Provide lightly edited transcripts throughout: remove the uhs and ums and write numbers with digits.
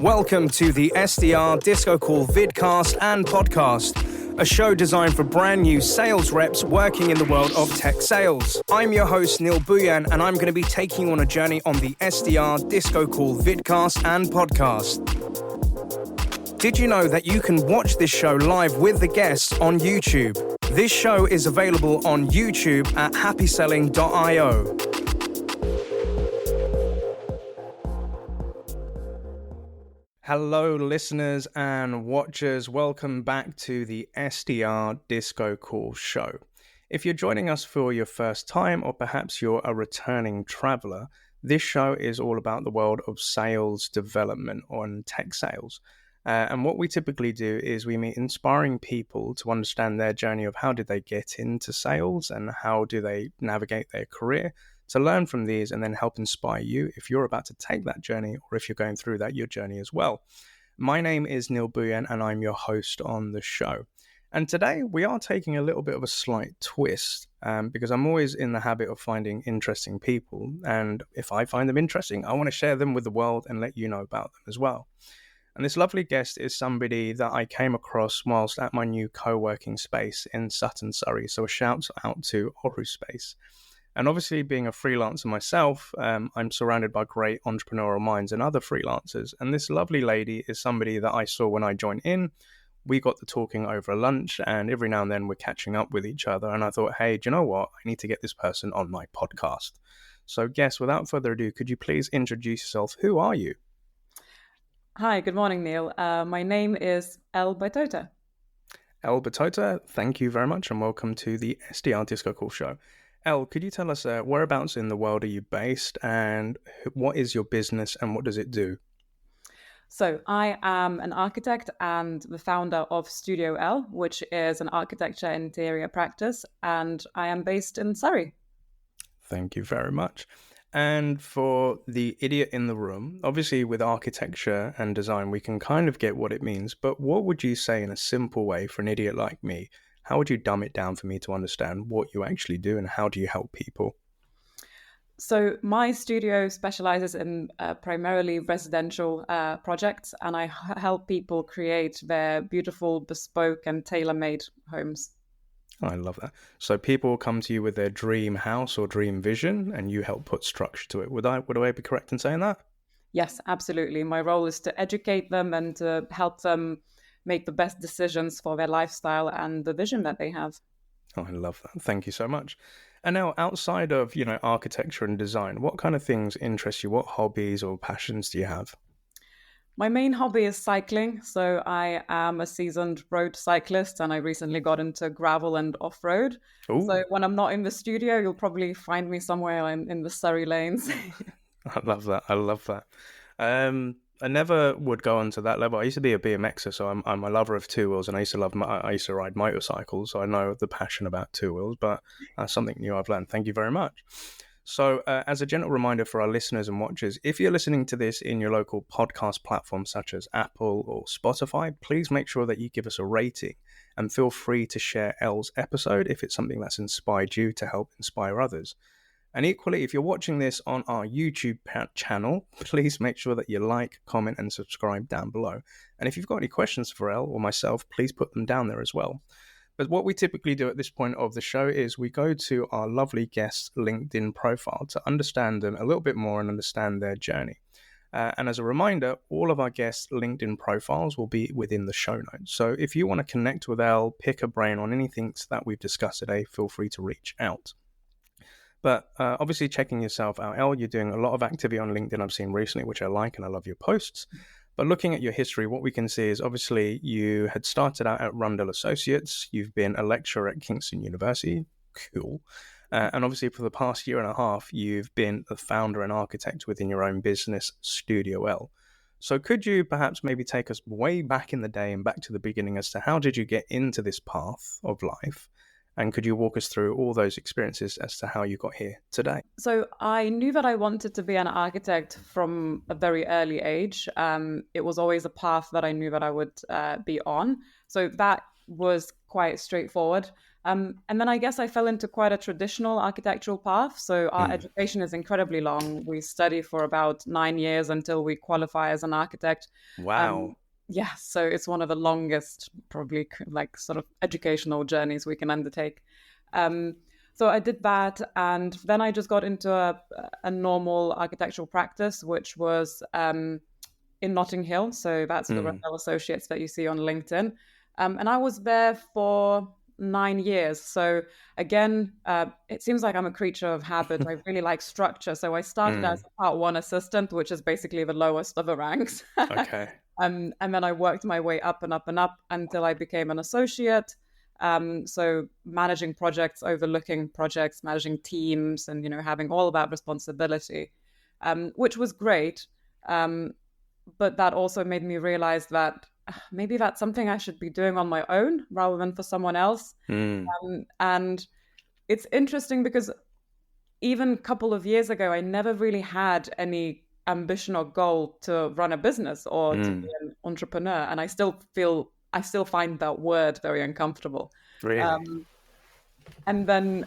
Welcome to the SDR DiscoCall vidcast and podcast, a show designed for brand new sales reps working in the world of tech sales. I'm your host, Neil Buyan, and I'm going to be taking you on a journey on the SDR DiscoCall vidcast and podcast. Did you know that you can watch this show live with the guests on YouTube? This show is available on YouTube at happyselling.io. Hello, listeners and watchers. Welcome back to the SDR DiscoCall show. If you're joining us for your first time, or perhaps you're a returning traveler, this show is all about the world of sales development on tech sales. And what we typically do is we meet inspiring people to understand their journey of how did they get into sales and how do they navigate their career, to learn from these and then help inspire you if you're about to take that journey or if you're going through that your journey as well. My name is Neil Buyan and I'm your host on the show. And today we are taking a little bit of a slight twist because I'm always in the habit of finding interesting people. And if I find them interesting, I want to share them with the world and let you know about them as well. And this lovely guest is somebody that I came across whilst at my new co-working space in Sutton, Surrey. So a shout out to Oru Space. And obviously, being a freelancer myself, I'm surrounded by great entrepreneurial minds and other freelancers. And this lovely lady is somebody that I saw when I joined in. We got to talking over lunch, and every now and then we're catching up with each other. And I thought, hey, do you know what? I need to get this person on my podcast. So, guest, without further ado, could you please introduce yourself? Who are you? Hi, good morning, Neil. My name is Elle Bytautaite. Elle Bytautaite, thank you very much, and welcome to the SDR DiscoCall show. Elle, could you tell us whereabouts in the world are you based and what is your business and what does it do? So I am an architect and the founder of Studio Elle, which is an architecture interior practice, and I am based in Surrey. Thank you very much. And for the idiot in the room, obviously with architecture and design, we can kind of get what it means, but what would you say in a simple way for an idiot like me? How would you dumb it down for me to understand what you actually do and how do you help people? So my studio specializes in primarily residential projects, and I help people create their beautiful, bespoke and tailor-made homes. I love that. So people come to you with their dream house or dream vision and you help put structure to it. Would I be correct in saying that? Yes, absolutely. My role is to educate them and to help them make the best decisions for their lifestyle and the vision that they have. Oh, I love that. Thank you so much. And now outside of, architecture and design, what kind of things interest you? What hobbies or passions do you have? My main hobby is cycling. So I am a seasoned road cyclist and I recently got into gravel and off-road. Ooh. So when I'm not in the studio, you'll probably find me somewhere in the Surrey lanes. I love that. I never would go on to that level. I used to be a BMXer, so I'm a lover of two wheels, and I used to ride motorcycles, so I know the passion about two wheels, but that's something new I've learned. Thank you very much. So as a gentle reminder for our listeners and watchers, if you're listening to this in your local podcast platform such as Apple or Spotify, please make sure that you give us a rating and feel free to share Elle's episode if it's something that's inspired you to help inspire others. And equally, if you're watching this on our YouTube channel, please make sure that you like, comment, and subscribe down below. And if you've got any questions for Elle or myself, please put them down there as well. But what we typically do at this point of the show is we go to our lovely guest's LinkedIn profile to understand them a little bit more and understand their journey. And as a reminder, all of our guests' LinkedIn profiles will be within the show notes. So if you want to connect with Elle, pick a brain on anything that we've discussed today, feel free to reach out. But obviously checking yourself out, Elle, you're doing a lot of activity on LinkedIn I've seen recently, which I like, and I love your posts. But looking at your history, what we can see is obviously you had started out at Rundle Associates. You've been a lecturer at Kingston University. Cool. And obviously for the past year and a half, you've been the founder and architect within your own business, Studio Elle. So could you perhaps maybe take us way back in the day and back to the beginning as to how did you get into this path of life? And could you walk us through all those experiences as to how you got here today? So I knew that I wanted to be an architect from a very early age. It was always a path that I knew that I would be on. So that was quite straightforward. And then I guess I fell into quite a traditional architectural path. So our Mm. education is incredibly long. We study for about 9 years until we qualify as an architect. Wow. Um, yeah, so it's one of the longest, probably like sort of educational journeys we can undertake. Um, so I did that, and then I just got into a normal architectural practice, which was in Notting Hill. So that's the Mm. Rundell Associates that you see on LinkedIn. And I was there for 9 years. So again, it seems like I'm a creature of habit. I really like structure. So I started as Mm. a part one assistant, which is basically the lowest of the ranks. Okay. And then I worked my way up and up and up until I became an associate. So managing projects, overlooking projects, managing teams, and having all of that responsibility, which was great. But that also made me realize that maybe that's something I should be doing on my own rather than for someone else. Mm. And it's interesting because even a couple of years ago, I never really had any ambition or goal to run a business or to be Mm. an entrepreneur. And I still find that word very uncomfortable. Really? Um, and then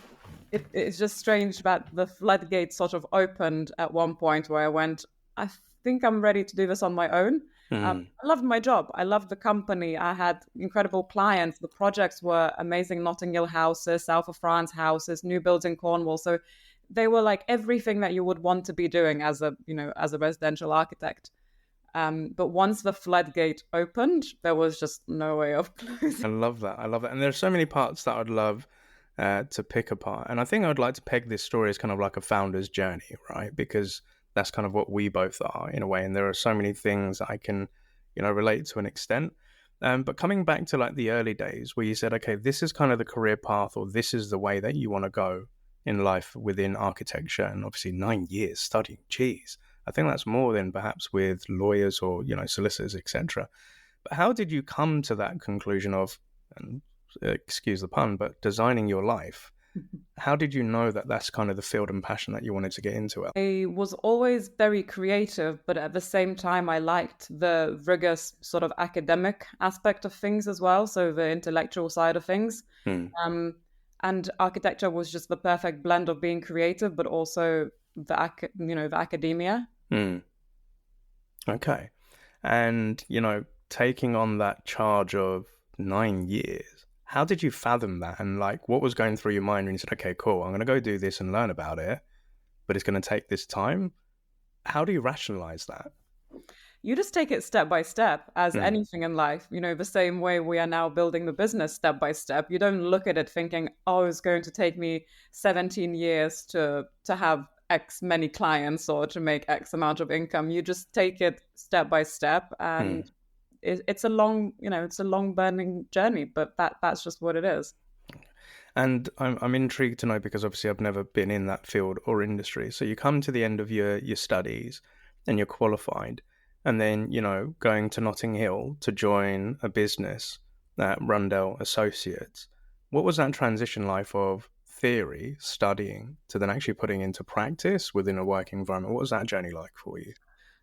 it's just strange that the floodgates sort of opened at one point where I went, I think I'm ready to do this on my own. Mm. I loved my job. I loved the company. I had incredible clients. The projects were amazing Notting Hill houses, South of France houses, new builds in Cornwall. So they were like everything that you would want to be doing as a residential architect. But once the floodgate opened, there was just no way of closing. I love that. I love that. And there are so many parts that I'd love to pick apart. And I think I'd like to peg this story as kind of like a founder's journey, right? Because that's kind of what we both are in a way. And there are so many things I can, relate to an extent. But coming back to like the early days where you said, okay, this is kind of the career path, or this is the way that you want to go in life within architecture. And obviously 9 years studying, geez, I think that's more than perhaps with lawyers or, solicitors, etc. But how did you come to that conclusion of, and excuse the pun, but designing your life? How did you know that that's kind of the field and passion that you wanted to get into? I was always very creative, but at the same time, I liked the rigorous sort of academic aspect of things as well. So the intellectual side of things. Hmm. Um, and architecture was just the perfect blend of being creative, but also the academia. Hmm. Okay. And, taking on that charge of 9 years, how did you fathom that? And like, what was going through your mind when you said, okay, cool, I'm going to go do this and learn about it, but it's going to take this time? How do you rationalize that? You just take it step by step, as Hmm. anything in life. The same way we are now building the business step by step. You don't look at it thinking, oh, it's going to take me 17 years to have X many clients or to make X amount of income. You just take it step by step, Hmm. and it's a long burning journey, but that's just what it is. And I'm intrigued to know because obviously I've never been in that field or industry. So you come to the end of your studies and you're qualified, and then going to Notting Hill to join a business at Rundell Associates. What was that transition like of theory studying to then actually putting into practice within a work environment? What was that journey like for you?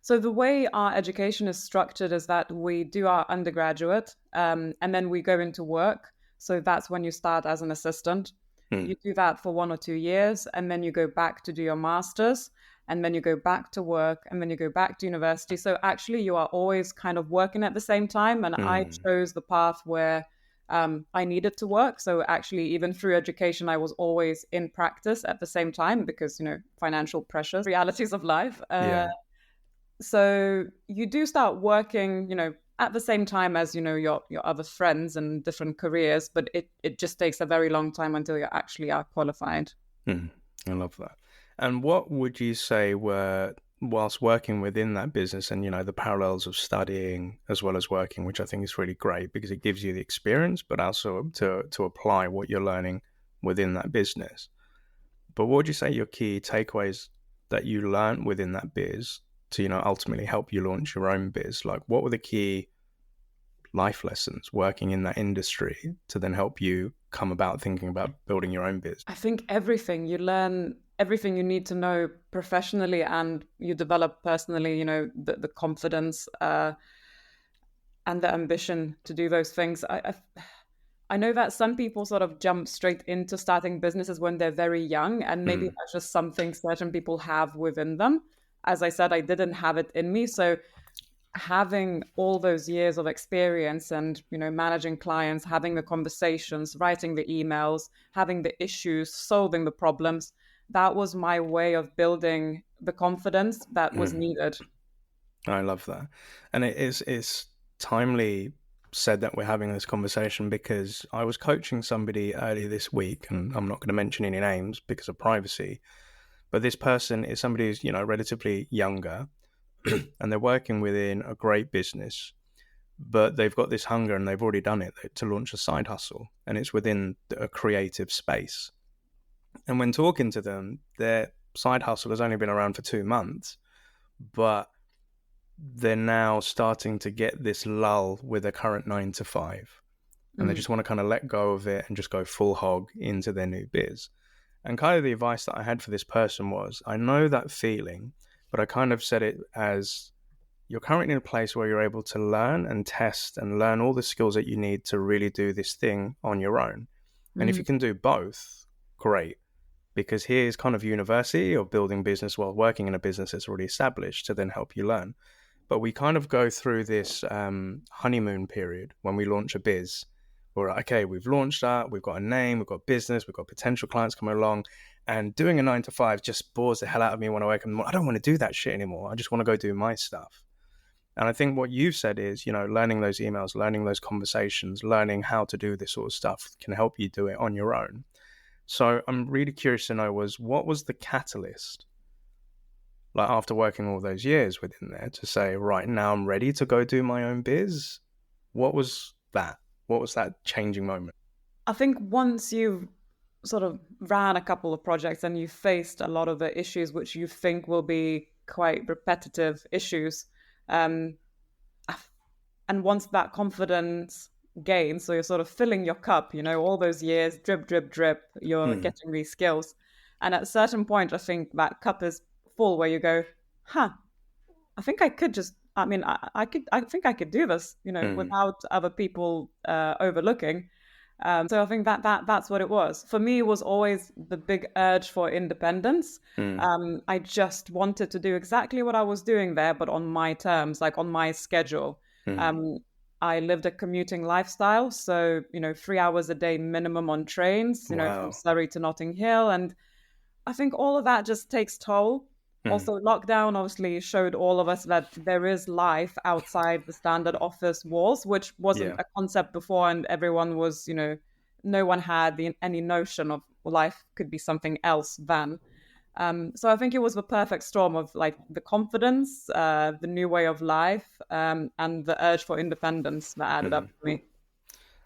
So the way our education is structured is that we do our undergraduate, and then we go into work. So that's when you start as an assistant. Hmm. You do that for 1 or 2 years, and then you go back to do your master's, and then you go back to work, and then you go back to university. So actually, you are always kind of working at the same time. And I Hmm. chose the path where I needed to work. So actually, even through education, I was always in practice at the same time because, financial pressures, realities of life. Yeah. So you do start working, at the same time as, your other friends and different careers, but it just takes a very long time until you actually are qualified. Hmm. I love that. And what would you say were, whilst working within that business and, the parallels of studying as well as working, which I think is really great because it gives you the experience, but also to apply what you're learning within that business. But what would you say your key takeaways that you learned within that biz to, ultimately help you launch your own biz? Like, what were the key life lessons working in that industry to then help you come about thinking about building your own biz? I think everything you learn, everything you need to know professionally, and you develop personally, the confidence and the ambition to do those things. I I know that some people sort of jump straight into starting businesses when they're very young, and maybe Mm, that's just something certain people have within them. As I said, I didn't have it in me. So having all those years of experience and, managing clients, having the conversations, writing the emails, having the issues, solving the problems, that was my way of building the confidence that was mm. needed. I love that. And it's timely said that we're having this conversation because I was coaching somebody earlier this week, and I'm not going to mention any names because of privacy, but this person is somebody who's, relatively younger and they're working within a great business, but they've got this hunger and they've already done it to launch a side hustle, and it's within a creative space. And when talking to them, their side hustle has only been around for 2 months, but they're now starting to get this lull with their current 9 to 5, and they Mm. just want to kind of let go of it and just go full hog into their new biz. And kind of the advice that I had for this person was, I know that feeling, but I kind of said it as, you're currently in a place where you're able to learn and test and learn all the skills that you need to really do this thing on your own. And if Mm. you can do both, great. Because here's kind of university of building business while working in a business that's already established to then help you learn. But we kind of go through this honeymoon period when we launch a biz. We're like, okay, we've launched that, we've got a name, we've got business, we've got potential clients coming along, and doing a 9 to 5 just bores the hell out of me when I wake up in the morning. I don't want to do that shit anymore. I just want to go do my stuff. And I think what you've said is, learning those emails, learning those conversations, learning how to do this sort of stuff can help you do it on your own. So I'm really curious to know what was the catalyst, like after working all those years within there, to say, right now I'm ready to go do my own biz? What was that? What was that changing moment? I think once you've sort of ran a couple of projects and you've faced a lot of the issues which you think will be quite repetitive issues, um, and once that confidence gains, so you're sort of filling your cup, all those years, drip, drip, drip, you're Hmm. getting these skills. And at a certain point, I think that cup is full where you go, huh, I think I could just, I think I could do this, Hmm. without other people overlooking. So I think that's what it was. For me, it was always the big urge for independence. Hmm. I just wanted to do exactly what I was doing there, but on my terms, like on my schedule. Hmm. Um, I lived a commuting lifestyle, so 3 hours a day minimum on trains, from Wow. Surrey to Notting Hill, and I think all of that just takes toll. Hmm. Also, lockdown obviously showed all of us that there is life outside the standard office walls, which wasn't Yeah. a concept before, and everyone was, no one had any notion of life could be something else than. So I think it was the perfect storm of like the confidence, the new way of life, and the urge for independence that added Hmm. up for me.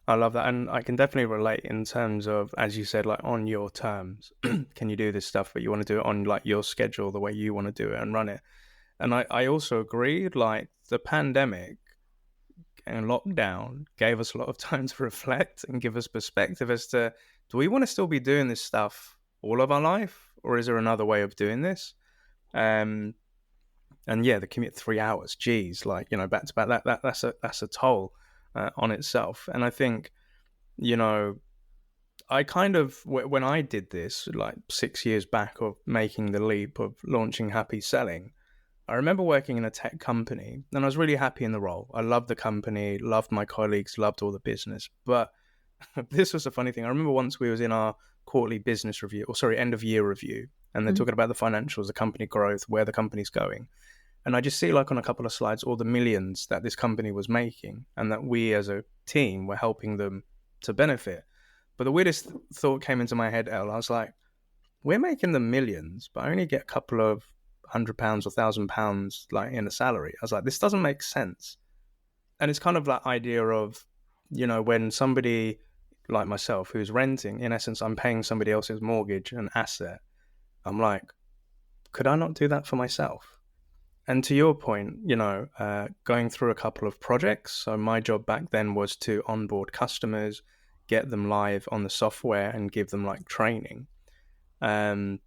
I love that. And I can definitely relate in terms of, as you said, like on your terms. Can you do this stuff, but you want to do it on like your schedule, the way you want to do it and run it. And I also agreed, like the pandemic and lockdown gave us a lot of time to reflect and give us perspective as to, do we want to still be doing this stuff all of our life, or is there another way of doing this? Um, and yeah, the commute 3 hours, geez, like back to back, that's a toll on itself. And I think you know I kind of, when I did this like 6 years back of making the leap of launching Happy Selling, I remember working in a tech company and I was really happy in the role. I loved the company, loved my colleagues, loved all the business. But this was a funny thing. I remember once we was in our quarterly business review, or sorry, end of year review, and they're Mhm. talking about the financials, the company growth, where the company's going. And I just see like on a couple of slides all the millions that this company was making and that we as a team were helping them to benefit. But the weirdest thought came into my head, Elle. I was like, we're making them millions, but I only get a couple of £100 or £1,000 like in a salary. I was like, this doesn't make sense. And it's kind of that idea of, when somebody like myself who's renting, in essence, I'm paying somebody else's mortgage and asset. I'm like, could I not do that for myself? And to your point, going through a couple of projects. So my job back then was to onboard customers, get them live on the software, and give them like training. Um,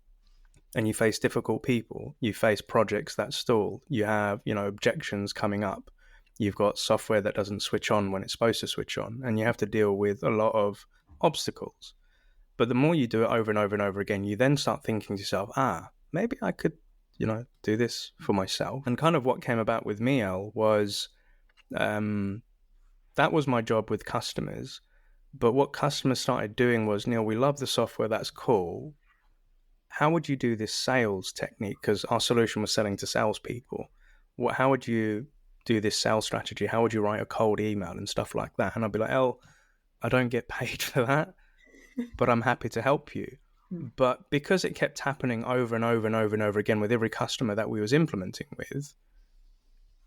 and you face difficult people. You face projects that stall. You have, objections coming up. You've got software that doesn't switch on when it's supposed to switch on, and you have to deal with a lot of obstacles. But the more you do it over and over and over again, you then start thinking to yourself, maybe I could, do this for myself. And kind of what came about with me, Elle, was that was my job with customers. But what customers started doing was, Neil, we love the software, that's cool. How would you do this sales technique? Because our solution was selling to salespeople. How would you do this sales strategy? How would you write a cold email and stuff like that? And I'd be like, Elle, I don't get paid for that, but I'm happy to help you. But because it kept happening over and over and over and over again with every customer that we was implementing with,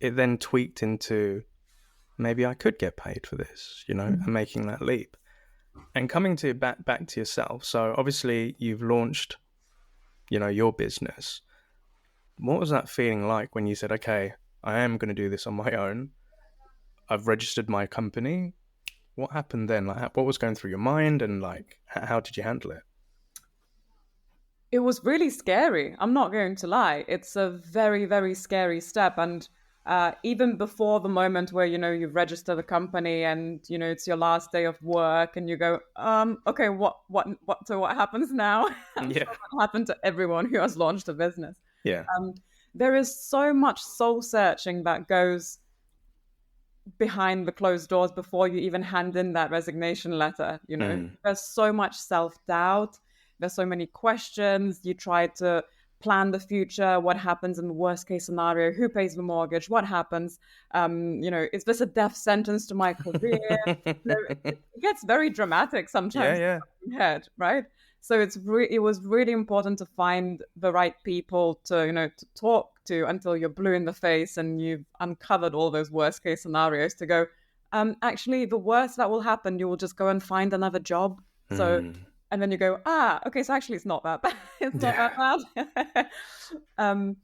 it then tweaked into, maybe I could get paid for this, and making that leap. And coming to back to yourself. So obviously you've launched, your business. What was that feeling like when you said, okay, I am going to do this on my own? I've registered my company. What happened then? Like, what was going through your mind, and like, how did you handle it? It was really scary. I'm not going to lie. It's a very, very scary step. And even before the moment where, you register the company and, it's your last day of work and you go, okay, so what happens now? Yeah. What happened to everyone who has launched a business? Yeah. There is so much soul searching that goes behind the closed doors before you even hand in that resignation letter. There's so much self-doubt. There's so many questions. You try to plan the future. What happens in the worst case scenario? Who pays the mortgage? What happens? Is this a death sentence to my career? It gets very dramatic sometimes. Yeah. In your head, right? So it was really important to find the right people to talk to until you're blue in the face and you've uncovered all those worst case scenarios to go, actually, the worst that will happen, you will just go and find another job. So, and then you go, okay, so actually it's not that bad. It's not that bad.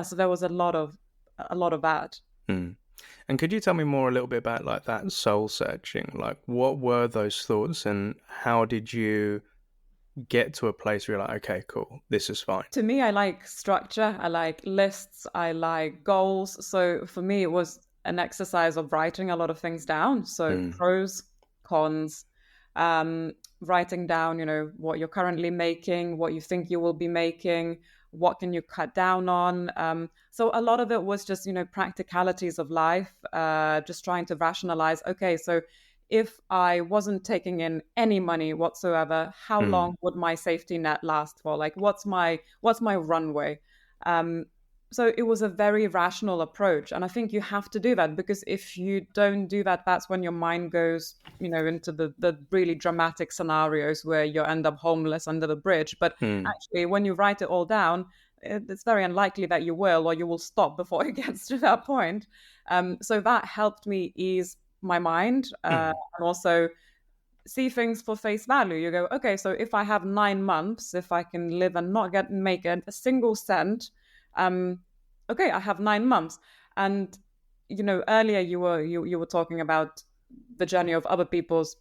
So there was a lot of that. And could you tell me more a little bit about like that soul searching? Like, what were those thoughts, and how did you get to a place where you're like, okay, cool, this is fine? To me, I like structure. I like lists. I like goals. So for me, it was an exercise of writing a lot of things down. So pros, cons, writing down, what you're currently making, what you think you will be making, what can you cut down on. So a lot of it was just, practicalities of life, just trying to rationalize, okay, so if I wasn't taking in any money whatsoever, how long would my safety net last for? Like, what's my runway? So it was a very rational approach. And I think you have to do that, because if you don't do that, that's when your mind goes, into the really dramatic scenarios where you end up homeless under the bridge. But actually, when you write it all down, it's very unlikely that you will, or you will stop before it gets to that point. So that helped me ease my mind and also see things for face value. You go, okay, so if I have 9 months, if I can live and not make a single cent, okay, I have 9 months. And earlier you were talking about the journey of other people's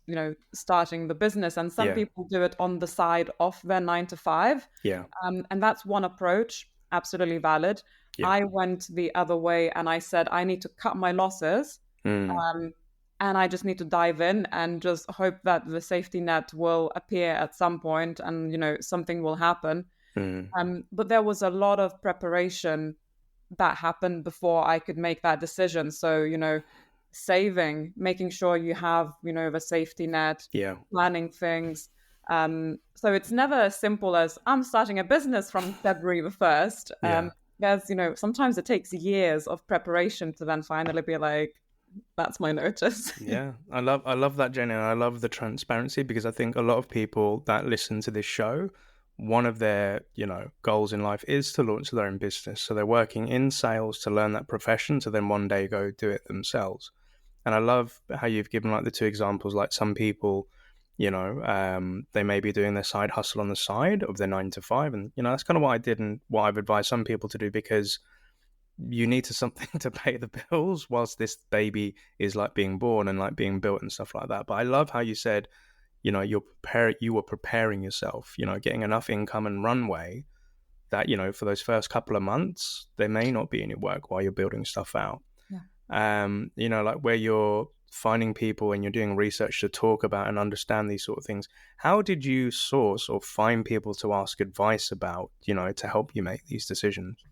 starting the business, and some people do it on the side of their 9 to 5, and that's one approach, absolutely valid. I went the other way, and I said I need to cut my losses, and I just need to dive in and just hope that the safety net will appear at some point, and something will happen. But there was a lot of preparation that happened before I could make that decision. So, saving, making sure you have, the safety net, planning things. So it's never as simple as I'm starting a business from February the 1st. There's, sometimes it takes years of preparation to then finally be like, that's my notice. I love that, Jenny, and I love the transparency, because I think a lot of people that listen to this show, one of their goals in life is to launch their own business. So they're working in sales to learn that profession to then one day go do it themselves. And I love how you've given like the two examples. Like, some people, they may be doing their side hustle on the side of their 9 to 5, and that's kind of what I did and what I've advised some people to do, because you need something to pay the bills whilst this baby is like being born and like being built and stuff like that. But I love how you said, you were preparing yourself, getting enough income and runway that, for those first couple of months, there may not be any work while you're building stuff out. like where you're finding people and you're doing research to talk about and understand these sort of things. How did you source or find people to ask advice about, to help you make these decisions?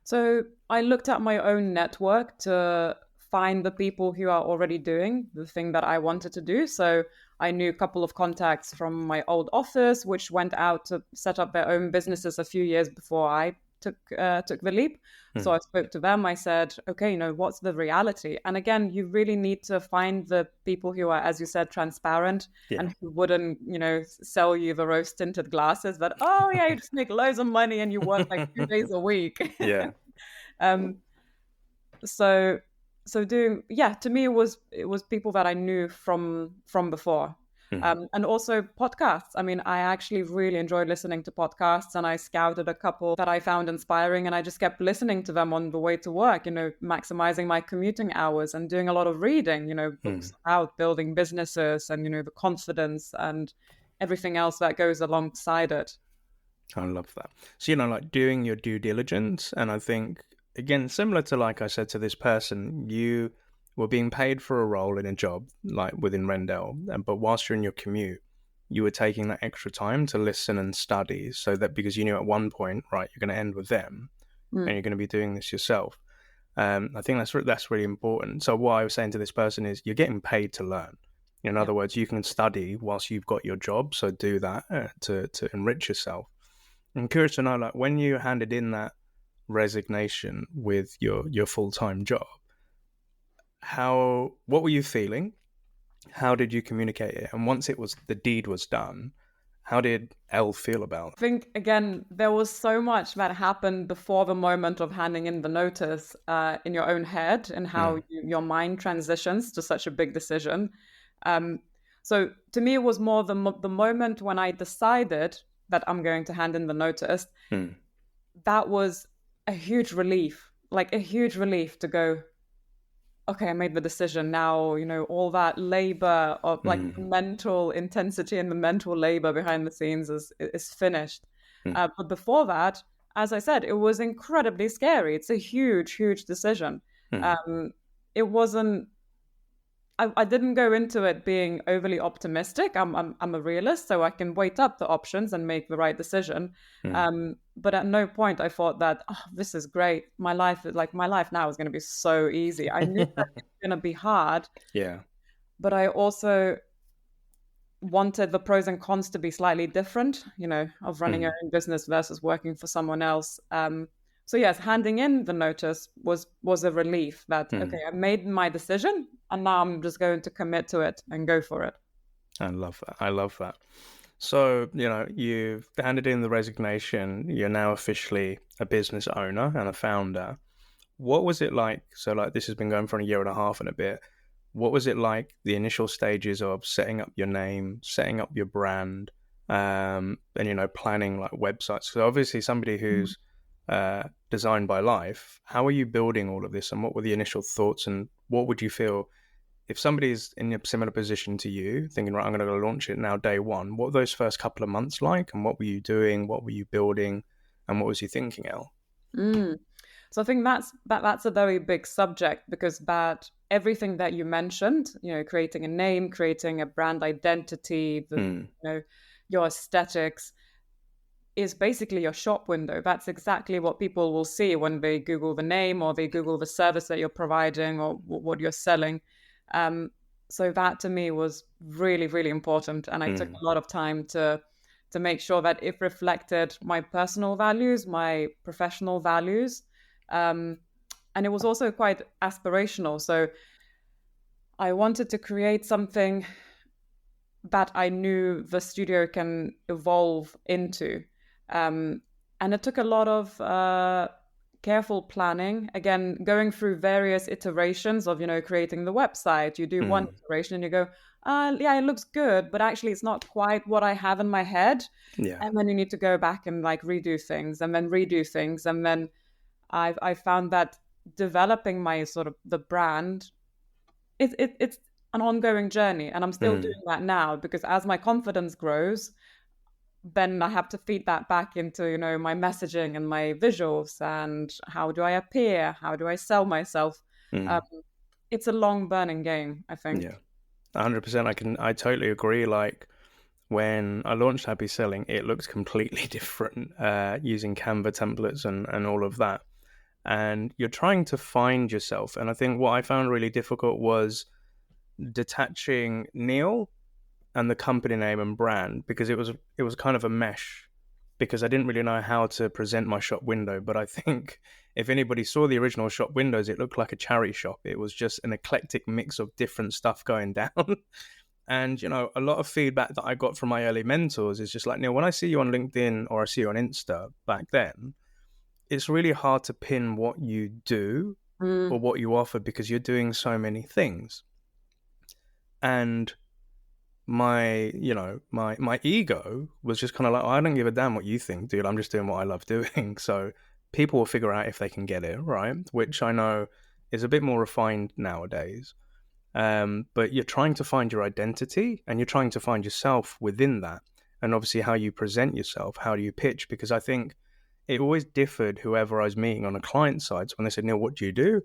So I looked at my own network to find the people who are already doing the thing that I wanted to do. So I knew a couple of contacts from my old office, which went out to set up their own businesses a few years before I took the leap. So Hmm. I spoke to them. I said, okay, what's the reality? And again, you really need to find the people who are, as you said, transparent Yeah. and who wouldn't, sell you the rose tinted glasses that, oh yeah, you just make loads of money and you work like 2 days a week. Yeah. um, so doing, yeah, to me it was people that I knew from before. Hmm. And also podcasts. I mean, I actually really enjoyed listening to podcasts, and I scouted a couple that I found inspiring, and I just kept listening to them on the way to work, maximizing my commuting hours and doing a lot of reading, Hmm. books about building businesses and, the confidence and everything else that goes alongside it. I love that. So, like doing your due diligence. And I think, again, similar to like I said to this person, you were being paid for a role in a job like within Rendell. But whilst you're in your commute, you were taking that extra time to listen and study so that because you knew at one point, right, you're going to end with them and Mm, you're going to be doing this yourself. I think that's really important. So what I was saying to this person is you're getting paid to learn. In yeah. other words, you can study whilst you've got your job. So do that to enrich yourself. I'm curious to know, like, when you handed in that resignation with your full time job, what were you feeling? How did you communicate it? And once the deed was done, how did Elle feel about I think again there was so much that happened before the moment of handing in the notice in your own head and it? how your mind transitions to such a big decision. Um, so to me, it was more the moment when I decided that I'm going to hand in the notice. Mm, That was a huge relief, like a huge relief to go, okay, I made the decision now, all that labor of like the mm, mental intensity and the mental labor behind the scenes is finished. mm, But before that, as I said, it was incredibly scary. It's a huge, huge decision. mm, Um, it wasn't I didn't go into it being overly optimistic. I'm a realist, so I can weigh up the options and make the right decision. mm. But at no point I thought that, oh, this is great. My life now is going to be so easy. I knew that it's going to be hard, Yeah. but I also wanted the pros and cons to be slightly different, of running your Mm, own business versus working for someone else. So yes, handing in the notice was a relief that, okay, mm. I made my decision and now I'm just going to commit to it and go for it. I love that. I love that. So, you've handed in the resignation. You're now officially a business owner and a founder. What was it like? So, like, this has been going for a year and a half and a bit. What was it like, the initial stages of setting up your name, setting up your brand, and, planning like websites? So, obviously, somebody Mhm. who's designed by life, how are you building all of this? And what were the initial thoughts? And what would you feel if somebody's in a similar position to you, thinking, right, I'm going to go launch it now, day one? What were those first couple of months like? And what were you doing? What were you building? And what was you thinking, El? Mm. So I think that's a very big subject because that everything that you mentioned, creating a name, creating a brand identity, Hmm. your aesthetics is basically your shop window. That's exactly what people will see when they Google the name or they Google the service that you're providing or what you're selling. Um, so that to me was really, really important, and I took Hmm. a lot of time to make sure that it reflected my personal values, my professional values, um, and it was also quite aspirational. So I wanted to create something that I knew the studio can evolve into. Um, and it took a lot of careful planning. Again, going through various iterations of, creating the website. You do one Hmm. iteration and you go, yeah, it looks good, but actually it's not quite what I have in my head. Yeah. And then you need to go back and like redo things and then redo things. And then I found that developing my sort of the brand it's an ongoing journey, and I'm still Hmm. doing that now because as my confidence grows, then I have to feed that back into my messaging and my visuals and how do I appear, how do I sell myself. Mm. It's a long burning game, I think. Yeah, 100%. I totally agree. Like when I launched Happy Selling, it looked completely different using Canva templates and all of that. And you're trying to find yourself. And I think what I found really difficult was detaching Neil and the company name and brand, because it was kind of a mesh, because I didn't really know how to present my shop window. But I think if anybody saw the original shop windows, it looked like a charity shop. It was just an eclectic mix of different stuff going down. And a lot of feedback that I got from my early mentors is just like, Neil, when I see you on LinkedIn or I see you on Insta back then, it's really hard to pin what you do or Mm. what you offer, because you're doing so many things. And my ego was just kind of like, I don't give a damn what you think, dude. I'm just doing what I love doing. So people will figure out if they can get it, right? Which I know is a bit more refined nowadays. But you're trying to find your identity, and you're trying to find yourself within that. And obviously how you present yourself, how do you pitch? Because I think it always differed whoever I was meeting on a client side. So when they said, Neil, what do you do?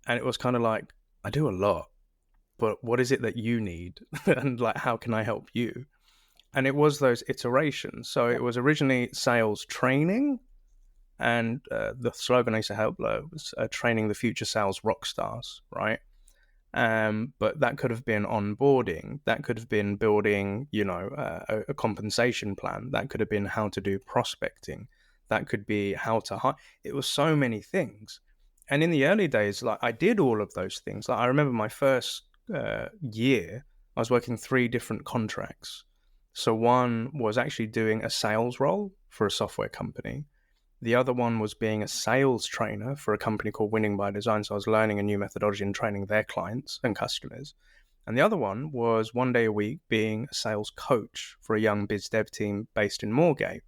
And it was kind of like, I do a lot, but what is it that you need? And like, how can I help you? And it was those iterations. So it was originally sales training, and the slogan I used to help was training the future sales rock stars, right? But that could have been onboarding. That could have been building, a compensation plan. That could have been how to do prospecting. That could be how to hire. It was so many things. And in the early days, like I did all of those things. Like I remember my first year, I was working 3 different contracts. So one was actually doing a sales role for a software company. The other one was being a sales trainer for a company called Winning by Design. So I was learning a new methodology and training their clients and customers. And the other one was 1 day a week being a sales coach for a young biz dev team based in Moorgate.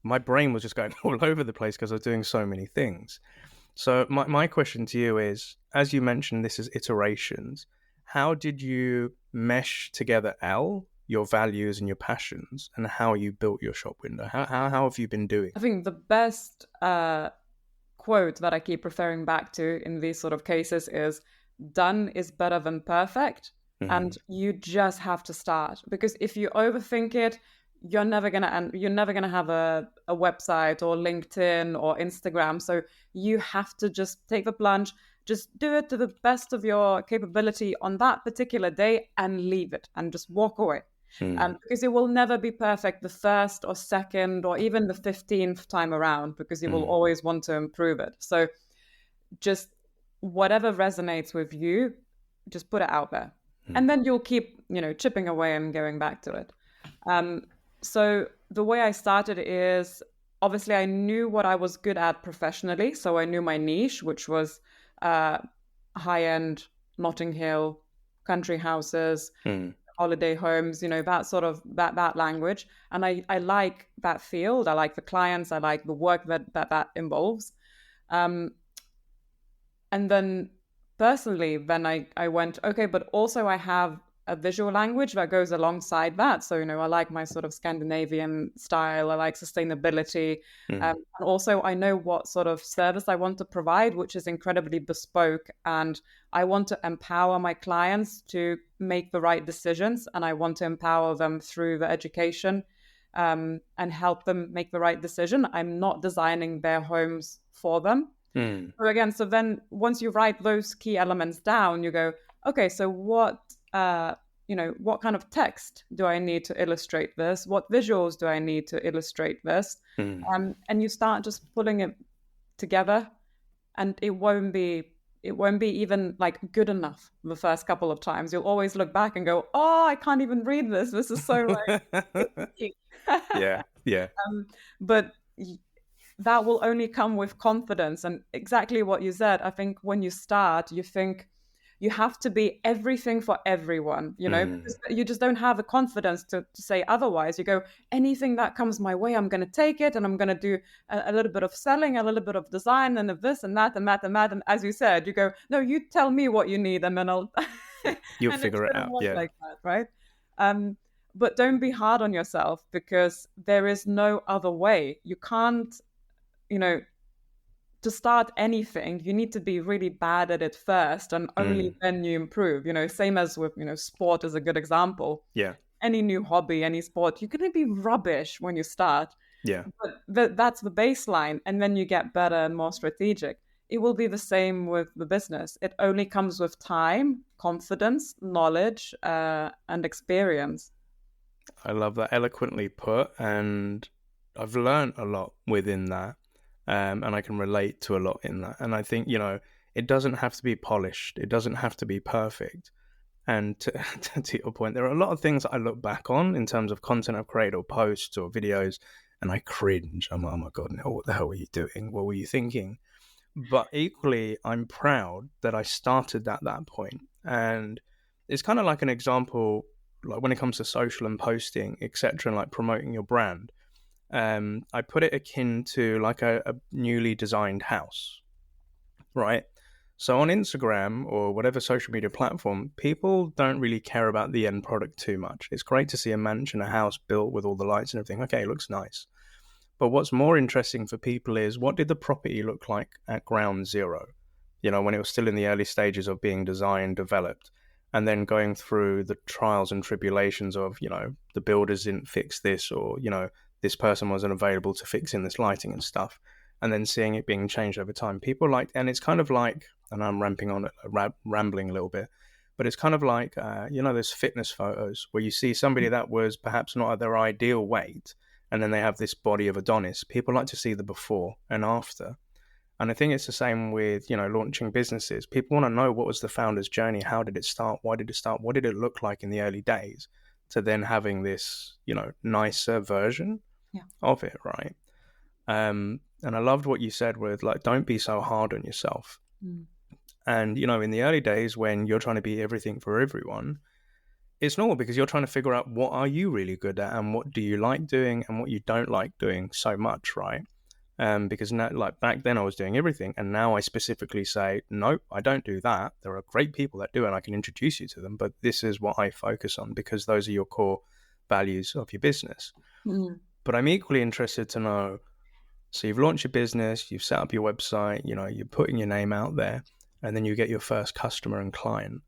My brain was just going all over the place because I was doing so many things. So my question to you is, as you mentioned, this is iterations. How did you mesh together, Elle, your values and your passions, and how you built your shop window? How have you been doing? I think the best quote that I keep referring back to in these sort of cases is, done is better than perfect. Mm-hmm. And you just have to start, because if you overthink it, you're never gonna have a website or LinkedIn or Instagram. So you have to just take the plunge, just do it to the best of your capability on that particular day, and leave it and just walk away. Because it will never be perfect the first or second or even the 15th time around, because you will always want to improve it. So just whatever resonates with you, just put it out there. And then you'll keep, chipping away and going back to it. So the way I started is, obviously I knew what I was good at professionally. So I knew my niche, which was high-end Notting Hill country houses, holiday homes, that sort of that language. And I like that field. I like the clients. I like the work that involves. And then personally, then I went, okay, but also I have a visual language that goes alongside that. So, I like my sort of Scandinavian style. I like sustainability. And also I know what sort of service I want to provide, which is incredibly bespoke. And I want to empower my clients to make the right decisions. And I want to empower them through the education and help them make the right decision. I'm not designing their homes for them. So then once you write those key elements down, you go, okay, so what kind of text do I need to illustrate this? What visuals do I need to illustrate this? And you start just pulling it together, and it won't be even like good enough the first couple of times. You'll always look back and go, oh, I can't even read this. This is so like, yeah. But that will only come with confidence. And exactly what you said, I think when you start, you think you have to be everything for everyone, because you just don't have the confidence to say otherwise. You go, anything that comes my way, I'm going to take it, and I'm going to do a little bit of selling, a little bit of design, and of this and that and that and that. And as you said, you go, no, you tell me what you need, and then I'll You'll figure it out. Yeah. Like that, right? But don't be hard on yourself, because there is no other way. You can't, to start anything, you need to be really bad at it first, and only Mm. then you improve. Same as with, sport is a good example. Yeah. Any new hobby, any sport, you're going to be rubbish when you start. Yeah. But that's the baseline. And then you get better and more strategic. It will be the same with the business. It only comes with time, confidence, knowledge, and experience. I love that, eloquently put, and I've learned a lot within that, and I can relate to a lot in that. And I think, it doesn't have to be polished, it doesn't have to be perfect. And to, to your point, there are a lot of things that I look back on in terms of content I've created or posts or videos, and I cringe. I'm like, oh my God, no, what the hell were you doing? What were you thinking? But equally, I'm proud that I started at that point. And it's kind of like an example, like when it comes to social and posting, etc., and like promoting your brand. I put it akin to like a newly designed house, right? So on Instagram or whatever social media platform, people don't really care about the end product too much. It's great to see a mansion, a house built with all the lights and everything. Okay, it looks nice. But what's more interesting for people is, what did the property look like at ground zero? When it was still in the early stages of being designed, developed, and then going through the trials and tribulations of, the builders didn't fix this, or, this person wasn't available to fix in this lighting and stuff. And then seeing it being changed over time. People like, and it's kind of like, and I'm rambling a little bit, but it's kind of like, those fitness photos where you see somebody that was perhaps not at their ideal weight, and then they have this body of Adonis. People like to see the before and after. And I think it's the same with, launching businesses. People want to know, what was the founder's journey? How did it start? Why did it start? What did it look like in the early days? To then having this, nicer version of it, right? And I loved what you said with, like, don't be so hard on yourself. Mm. And, in the early days when you're trying to be everything for everyone, it's normal because you're trying to figure out, what are you really good at and what do you like doing and what you don't like doing so much, right? Because now, like back then I was doing everything, and now I specifically say, no, I don't do that. There are great people that do, and I can introduce you to them, but this is what I focus on because those are your core values of your business. Mm. But I'm equally interested to know, so you've launched your business, you've set up your website, you're putting your name out there, and then you get your first customer and client.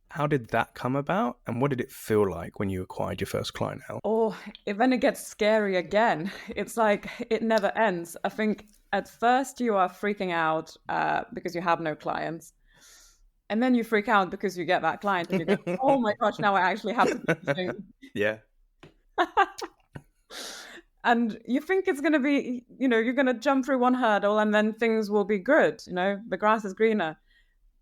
How did that come about, and what did it feel like when you acquired your first client? Oh, then it gets scary again. It's like it never ends. I think at first you are freaking out because you have no clients. And then you freak out because you get that client and you go, oh my gosh, now I actually have to do something. Yeah. And you think it's going to be, you're going to jump through one hurdle and then things will be good. The grass is greener.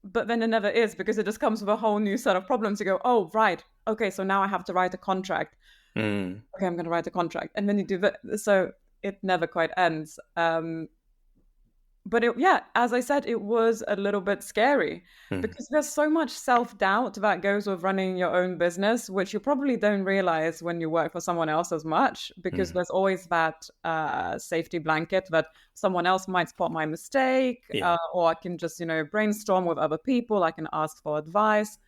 But then it never is, because it just comes with a whole new set of problems. You go, oh, right. Okay, so now I have to write a contract. Mm. Okay, I'm going to write a contract. And then you do that. So it never quite ends. But as I said, it was a little bit scary because there's so much self-doubt that goes with running your own business, which you probably don't realize when you work for someone else as much, because there's always that safety blanket that someone else might spot my mistake, or I can just, brainstorm with other people. I can ask for advice.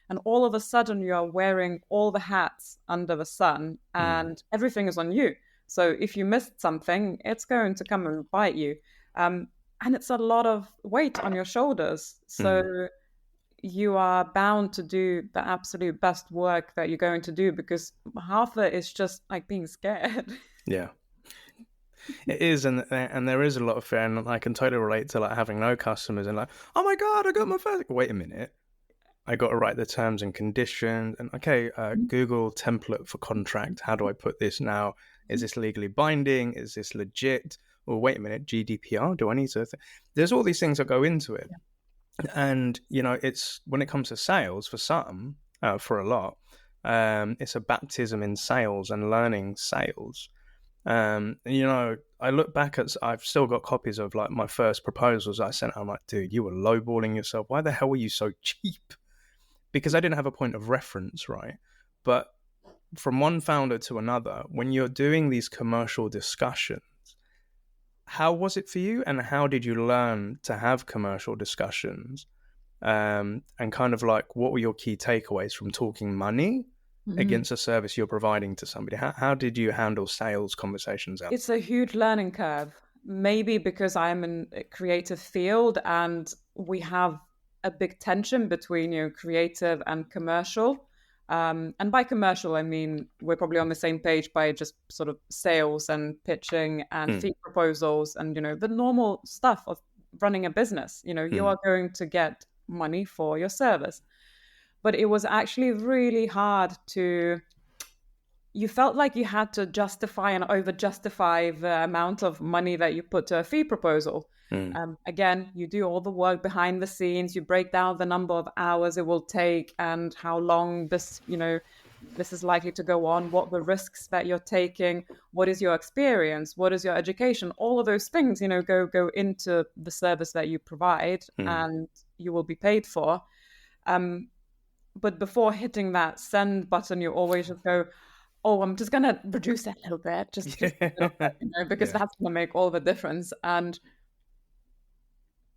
And all of a sudden you are wearing all the hats under the sun and everything is on you. So if you missed something, it's going to come and bite you. And it's a lot of weight on your shoulders. So you are bound to do the absolute best work that you're going to do, because half of it is just like being scared. Yeah. It is, and there is a lot of fear, and I can totally relate to like having no customers and like, oh my God, I got my first. Wait a minute, I got to write the terms and conditions, and okay, Google template for contract. How do I put this now? Is this legally binding? Is this legit? Well, wait a minute, GDPR, do I need to? There's all these things that go into it. Yeah. And, it's when it comes to sales, for some, for a lot, it's a baptism in sales and learning sales. I look back at, I've still got copies of like my first proposals I sent out. I'm like, dude, you were lowballing yourself. Why the hell were you so cheap? Because I didn't have a point of reference, right? But from one founder to another, when you're doing these commercial discussions, how was it for you, and how did you learn to have commercial discussions? And kind of like, what were your key takeaways from talking money against a service you're providing to somebody? How did you handle sales conversations? It's a huge learning curve. maybe because I'm in a creative field and we have a big tension between, creative and commercial. And by commercial, I mean, we're probably on the same page by just sort of sales and pitching and Mm, fee proposals and, the normal stuff of running a business. You mm, are going to get money for your service. But it was actually really hard you felt like you had to justify and over justify the amount of money that you put to a fee proposal. mm, Again, you do all the work behind the scenes, you break down the number of hours it will take and how long this is likely to go on, what the risks that you're taking, what is your experience, what is your education, all of those things, go into the service that you provide mm. and you will be paid for. But before hitting that send button, you always just go, oh, I'm just gonna reduce that a little bit, just a little bit, because Yeah. that's gonna make all the difference. And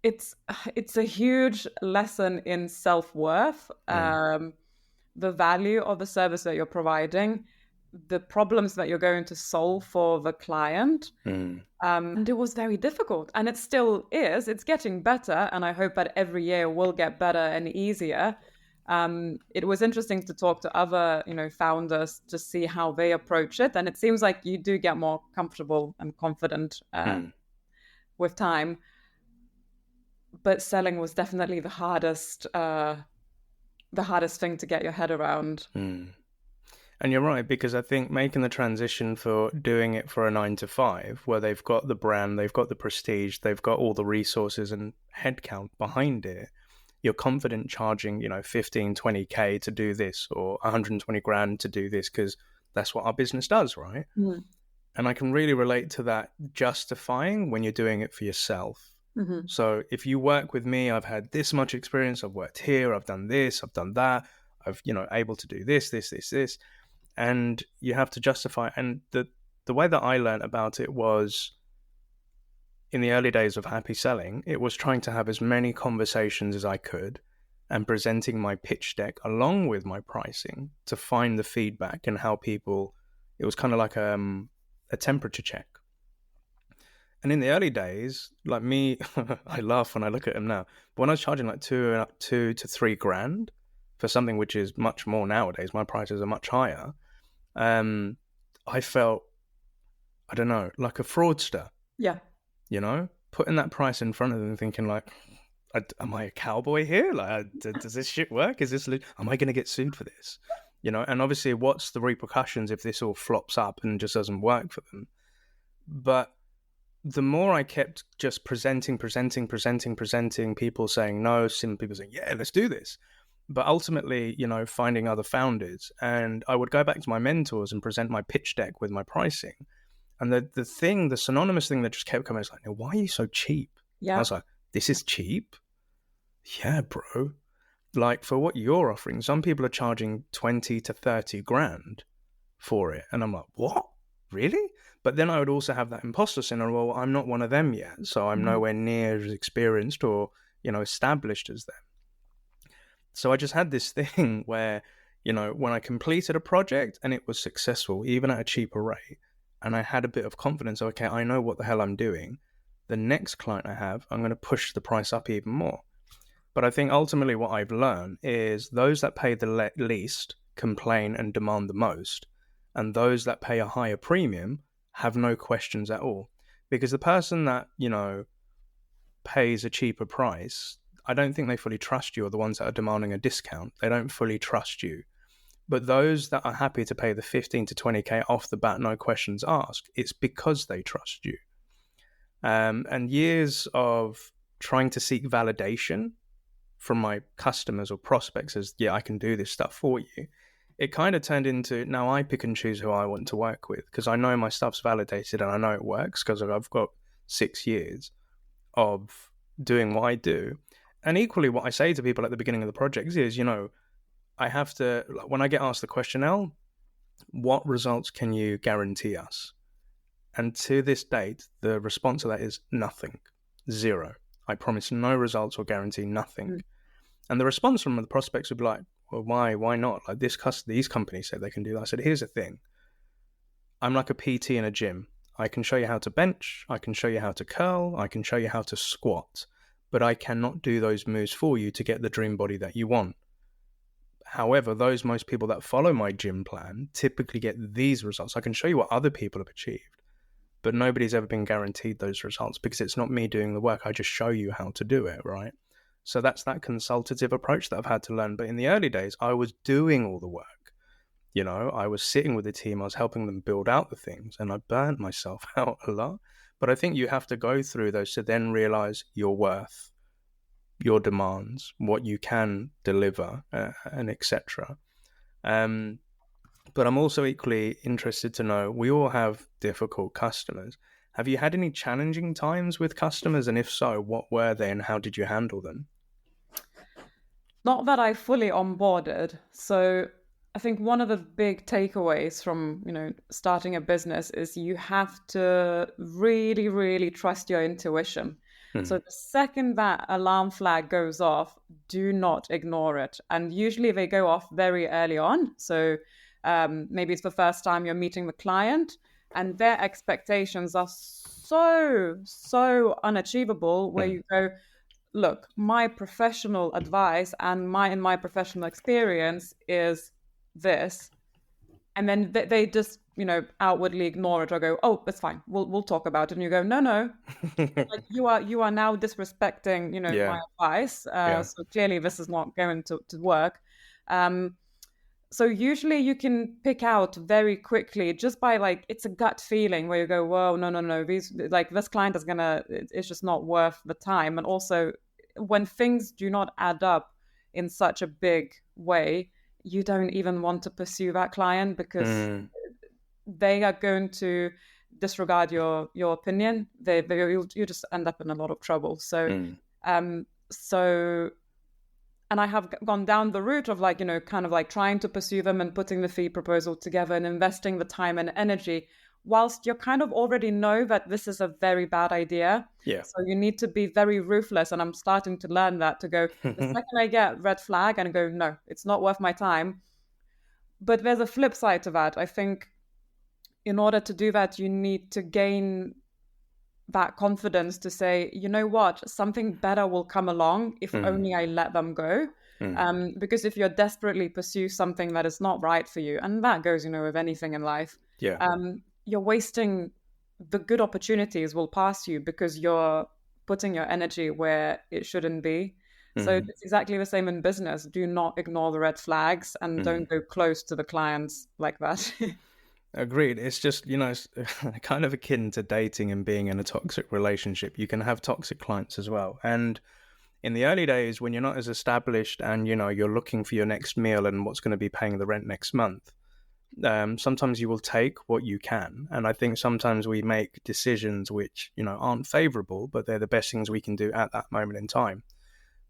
it's a huge lesson in self-worth, Mm, the value of the service that you're providing, the problems that you're going to solve for the client. mm. And it was very difficult, and it still is. It's getting better, and I hope that every year will get better and easier. It was interesting to talk to other, founders to see how they approach it, and it seems like you do get more comfortable and confident Mm. with time. But selling was definitely the hardest thing to get your head around. Mm. And you're right, because I think making the transition for doing it for a 9 to 5, where they've got the brand, they've got the prestige, they've got all the resources and headcount behind it, you're confident charging, 15, 20K to do this or 120 grand to do this because that's what our business does, right? Mm. And I can really relate to that justifying when you're doing it for yourself. Mm-hmm. So if you work with me, I've had this much experience, I've worked here, I've done this, I've done that, I've, able to do this. And you have to justify. And the way that I learned about it was in the early days of Happy Selling, it was trying to have as many conversations as I could and presenting my pitch deck along with my pricing to find the feedback and how people, it was kind of like a temperature check. And in the early days, like me, I laugh when I look at them now. But when I was charging like two to 3 grand for something which is much more nowadays, my prices are much higher. I felt, I don't know, like a fraudster. Yeah. Putting that price in front of them, thinking like, am I a cowboy here? Like, does this shit work? Am I going to get sued for this? And obviously, what's the repercussions if this all flops up and just doesn't work for them? But the more I kept just presenting, people saying no, some people saying, yeah, let's do this. But ultimately, finding other founders, and I would go back to my mentors and present my pitch deck with my pricing. And the synonymous thing that just kept coming is like, why are you so cheap? Yeah. I was like, this is cheap? Yeah, bro. Like, for what you're offering, some people are charging 20 to 30 grand for it. And I'm like, what? Really? But then I would also have that imposter syndrome. Well, I'm not one of them yet, so I'm nowhere near as experienced or, established as them. So I just had this thing where, when I completed a project and it was successful, even at a cheaper rate, and I had a bit of confidence, okay, I know what the hell I'm doing, the next client I have, I'm going to push the price up even more. But I think ultimately what I've learned is those that pay the least complain and demand the most, and those that pay a higher premium have no questions at all. Because the person that, pays a cheaper price, I don't think they fully trust you, or the ones that are demanding a discount, they don't fully trust you. But those that are happy to pay the 15 to 20K off the bat, no questions asked, it's because they trust you. And years of trying to seek validation from my customers or prospects as, yeah, I can do this stuff for you, it kind of turned into, now I pick and choose who I want to work with because I know my stuff's validated and I know it works because I've got 6 years of doing what I do. And equally, what I say to people at the beginning of the projects is, I have to, when I get asked the question, Elle, what results can you guarantee us? And to this date, the response to that is nothing, 0. I promise no results or guarantee nothing. And the response from the prospects would be like, well, why not? Like these companies say they can do that. I said, here's the thing. I'm like a PT in a gym. I can show you how to bench, I can show you how to curl, I can show you how to squat, but I cannot do those moves for you to get the dream body that you want. However, those most people that follow my gym plan typically get these results. I can show you what other people have achieved, but nobody's ever been guaranteed those results because it's not me doing the work. I just show you how to do it, right? So that's that consultative approach that I've had to learn. But in the early days, I was doing all the work. I was sitting with the team, I was helping them build out the things, and I burnt myself out a lot. But I think you have to go through those to then realize your worth, your demands, what you can deliver, and etc. But I'm also equally interested to know, we all have difficult customers. Have you had any challenging times with customers? And if so, what were they and how did you handle them? Not that I fully onboarded. So I think one of the big takeaways from, starting a business is you have to really, really trust your intuition. So the second that alarm flag goes off, do not ignore it. And usually they go off very early on. So maybe it's the first time you're meeting the client and their expectations are so unachievable, where you go, look, my professional advice and my professional experience is this. And then they just, outwardly ignore it or go, oh, that's fine. We'll talk about it. And you go, no. Like you are now disrespecting, Yeah. my advice. Yeah. So clearly this is not going to work. So usually you can pick out very quickly just by it's a gut feeling where you go, whoa, no, this client is it's just not worth the time. And also when things do not add up in such a big way, you don't even want to pursue that client because they are going to disregard your opinion. You just end up in a lot of trouble. So, and I have gone down the route of trying to pursue them and putting the fee proposal together and investing the time and energy, whilst you kind of already know that this is a very bad idea. Yeah. So you need to be very ruthless. And I'm starting to learn that, to go, the second I get red flag and go, no, it's not worth my time. But there's a flip side to that. I think in order to do that, you need to gain that confidence to say, you know what, something better will come along if only I let them go. Because if you're desperately pursue something that is not right for you, and that goes, with anything in life, you're wasting the good opportunities will pass you because you're putting your energy where it shouldn't be. So it's exactly the same in business. Do not ignore the red flags and don't go close to the clients like that. Agreed. It's just, it's kind of akin to dating and being in a toxic relationship. You can have toxic clients as well. And in the early days, when you're not as established and, you're looking for your next meal and what's going to be paying the rent next month, sometimes you will take what you can. And I think sometimes we make decisions which, aren't favorable, but they're the best things we can do at that moment in time.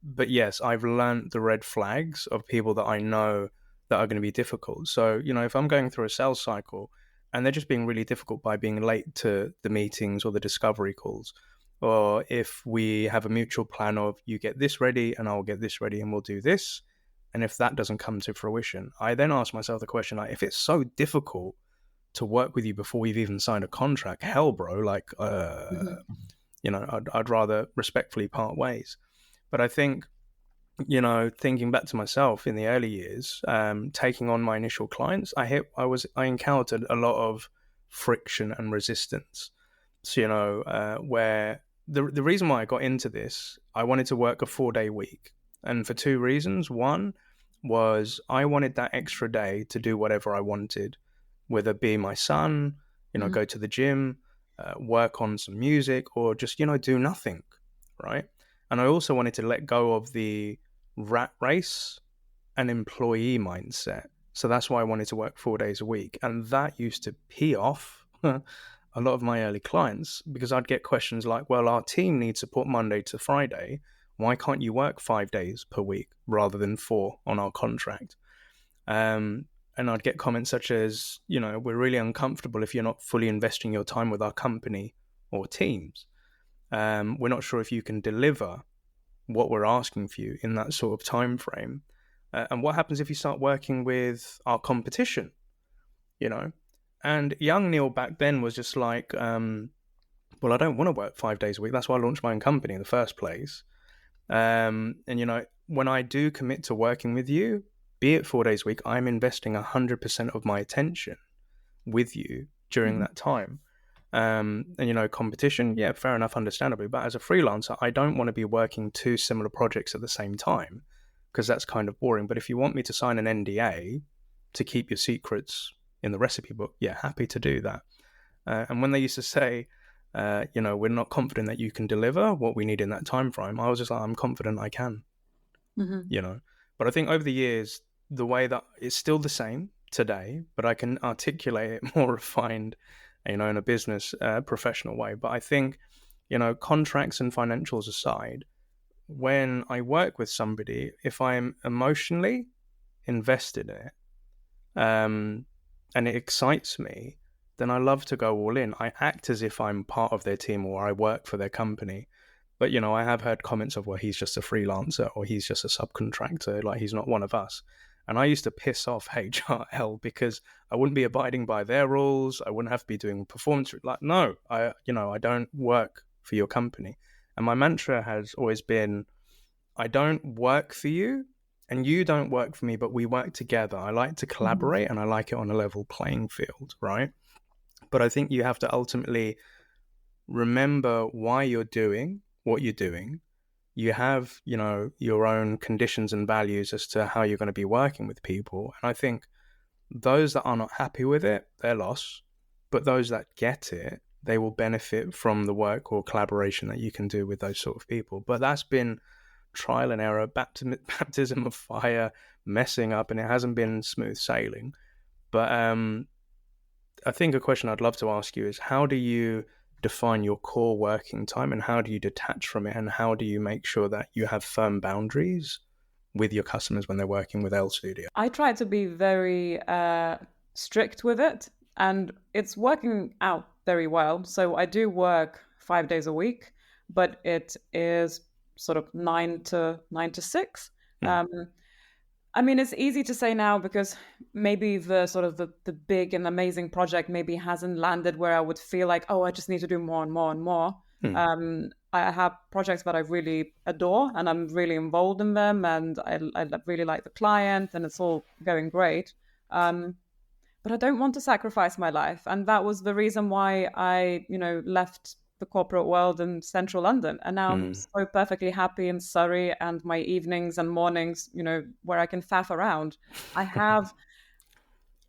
But yes, I've learned the red flags of people that I know that are going to be difficult. So, if I'm going through a sales cycle and they're just being really difficult by being late to the meetings or the discovery calls, or if we have a mutual plan of you get this ready and I'll get this ready and we'll do this, and if that doesn't come to fruition, I then ask myself the question, if it's so difficult to work with you before we've even signed a contract, hell, bro, I'd rather respectfully part ways. But I think, thinking back to myself in the early years, taking on my initial clients, I encountered a lot of friction and resistance. So, where the reason why I got into this, I wanted to work a 4-day week. And for 2 reasons. One was I wanted that extra day to do whatever I wanted, whether it be my son, go to the gym, work on some music, or just, do nothing, right? And I also wanted to let go of the rat race and employee mindset. So that's why I wanted to work 4 days a week. And that used to pee off a lot of my early clients, because I'd get questions like, well, our team needs support Monday to Friday. Why can't you work 5 days per week rather than 4 on our contract? And I'd get comments such as, we're really uncomfortable if you're not fully investing your time with our company or teams. We're not sure if you can deliver what we're asking for you in that sort of time frame. And what happens if you start working with our competition? And young Neil back then was just like, well, I don't want to work 5 days a week. That's why I launched my own company in the first place. And when I do commit to working with you, be it 4 days a week, I'm investing 100% of my attention with you during Mhm. that time. And competition, yeah, fair enough, understandably. But as a freelancer, I don't want to be working two similar projects at the same time because that's kind of boring. But if you want me to sign an NDA to keep your secrets in the recipe book, yeah, happy to do that. And when they used to say, we're not confident that you can deliver what we need in that time frame, I was just like, I'm confident I can, Mhm. you know. But I think over the years, the way that it's still the same today, but I can articulate it more refined, in a business professional way. But I think, contracts and financials aside, when I work with somebody, if I'm emotionally invested in it, and it excites me, then I love to go all in. I act as if I'm part of their team or I work for their company. But, I have heard comments of, well, he's just a freelancer or he's just a subcontractor, like he's not one of us. And I used to piss off HRL because I wouldn't be abiding by their rules. I wouldn't have to be doing performance. Like, no, I don't work for your company. And my mantra has always been, I don't work for you and you don't work for me, but we work together. I like to Mhm. collaborate and I like it on a level playing field, right? But I think you have to ultimately remember why you're doing what you're doing. You have, your own conditions and values as to how you're going to be working with people. And I think those that are not happy with it, they're lost. But those that get it, they will benefit from the work or collaboration that you can do with those sort of people. But that's been trial and error, baptism of fire, messing up, and it hasn't been smooth sailing. But I think a question I'd love to ask you is, how do you define your core working time and how do you detach from it, and how do you make sure that you have firm boundaries with your customers when they're working with Elle Studio? I try to be very strict with it, and it's working out very well. So I do work 5 days a week, but it is sort of 9 to 6. Mm, Um, I mean, it's easy to say now because maybe the sort of the big and amazing project maybe hasn't landed where I would feel like, oh, I just need to do more and more and more. mm, I have projects that I really adore and I'm really involved in them and I really like the client and it's all going great. Um, but I don't want to sacrifice my life. And that was the reason why I, left the corporate world in central London. And now I'm mm. so perfectly happy in Surrey and my evenings and mornings, where I can faff around. I have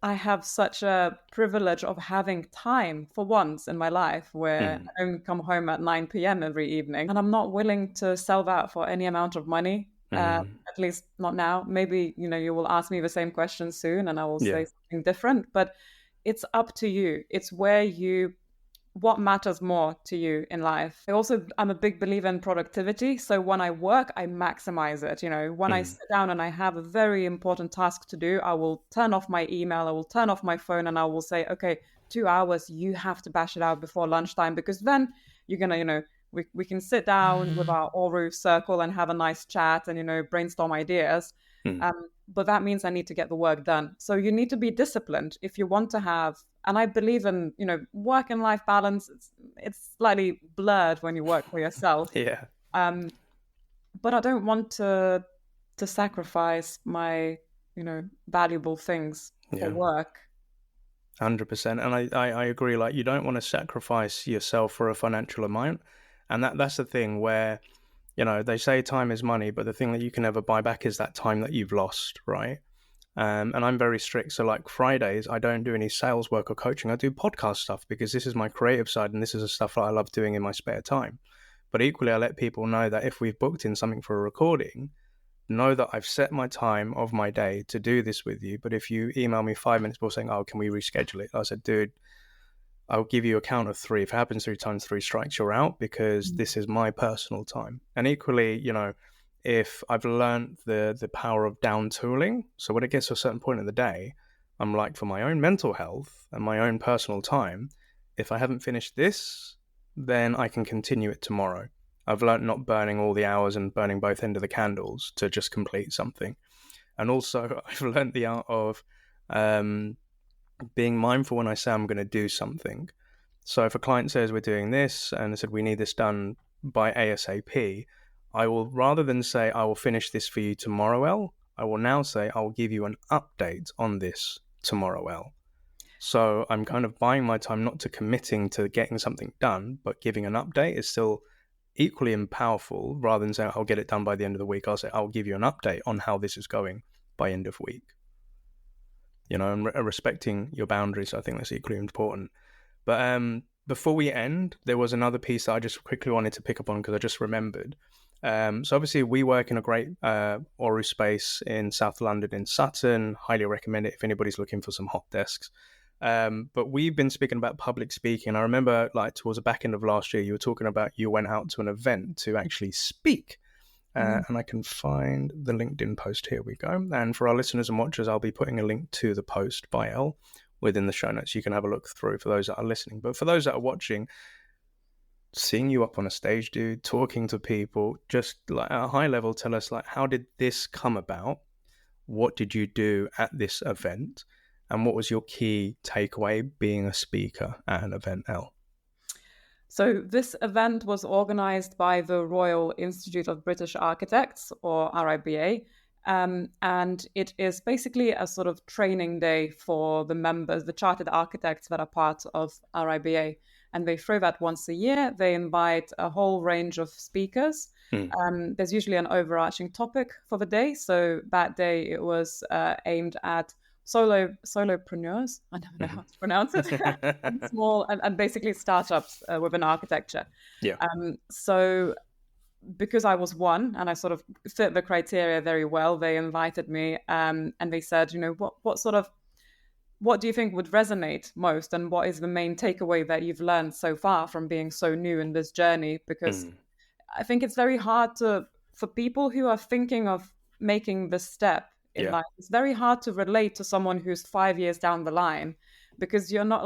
I have such a privilege of having time for once in my life where Mm, I only come home at 9 p.m. every evening. And I'm not willing to sell that for any amount of money, mm. at least not now. Maybe, you will ask me the same question soon and I will Yeah, say something different, but it's up to you. It's what matters more to you in life. I'm a big believer in productivity. So when I work, I maximize it. When I mm, sit down and I have a very important task to do, I will turn off my email, I will turn off my phone, and I will say, okay, 2 hours, you have to bash it out before lunchtime because then you're going to, we can sit down with our Oru circle and have a nice chat and, brainstorm ideas. mm. But that means I need to get the work done. So you need to be disciplined if you want to have, and I believe in, work and life balance. It's slightly blurred when you work for yourself. Yeah, Um, but I don't want to sacrifice my, valuable things for yeah. work. 100%. And I agree. Like, you don't want to sacrifice yourself for a financial amount. And that's the thing where, they say time is money, but the thing that you can never buy back is that time that you've lost, right? And I'm very strict. So, like, Fridays, I don't do any sales work or coaching. I do podcast stuff because this is my creative side and this is the stuff that I love doing in my spare time. But equally, I let people know that if we've booked in something for a recording, know that I've set my time of my day to do this with you. But if you email me 5 minutes before saying, oh, can we reschedule it? I said, dude, I'll give you a count of three. If it happens 3 times, 3 strikes, you're out because this is my personal time. And equally, if I've learned the power of down tooling, so when it gets to a certain point in the day, I'm like, for my own mental health and my own personal time, if I haven't finished this, then I can continue it tomorrow. I've learned not burning all the hours and burning both ends of the candles to just complete something. And also, I've learned the art of being mindful when I say I'm going to do something. So if a client says we're doing this and they said we need this done by ASAP, I will, rather than say I will finish this for you tomorrow, Elle, I will now say I will give you an update on this tomorrow, Elle. So I'm kind of buying my time, not to committing to getting something done, but giving an update is still equally powerful. Rather than saying I'll get it done by the end of the week, I'll say I'll give you an update on how this is going by end of week. And respecting your boundaries, I think that's equally important. But before we end, there was another piece that I just quickly wanted to pick up on because I just remembered. So obviously we work in a great Oru space in South London in Sutton. Highly recommend it if anybody's looking for some hot desks. But we've been speaking about public speaking. I remember towards the back end of last year, you were talking about you went out to an event to actually speak. And I can find the LinkedIn post. Here we go. And for our listeners and watchers, I'll be putting a link to the post by Elle within the show notes. You can have a look through for those that are listening. But for those that are watching, seeing you up on a stage, dude, talking to people, just at a high level, tell us how did this come about? What did you do at this event? And what was your key takeaway being a speaker at an event, Elle? So this event was organized by the Royal Institute of British Architects, or RIBA, and it is basically a sort of training day for the members, the chartered architects that are part of RIBA. And they throw that once a year. They invite a whole range of speakers. There's usually an overarching topic for the day. So that day it was aimed at solopreneurs, I don't know how to pronounce it, and small and basically startups within architecture. Yeah. So because I was one and I sort of fit the criteria very well, they invited me and they said, what do you think would resonate most, and what is the main takeaway that you've learned so far from being so new in this journey? Because I think it's very hard for people who are thinking of making this step in life. It's very hard to relate to someone who's 5 years down the line, because you're not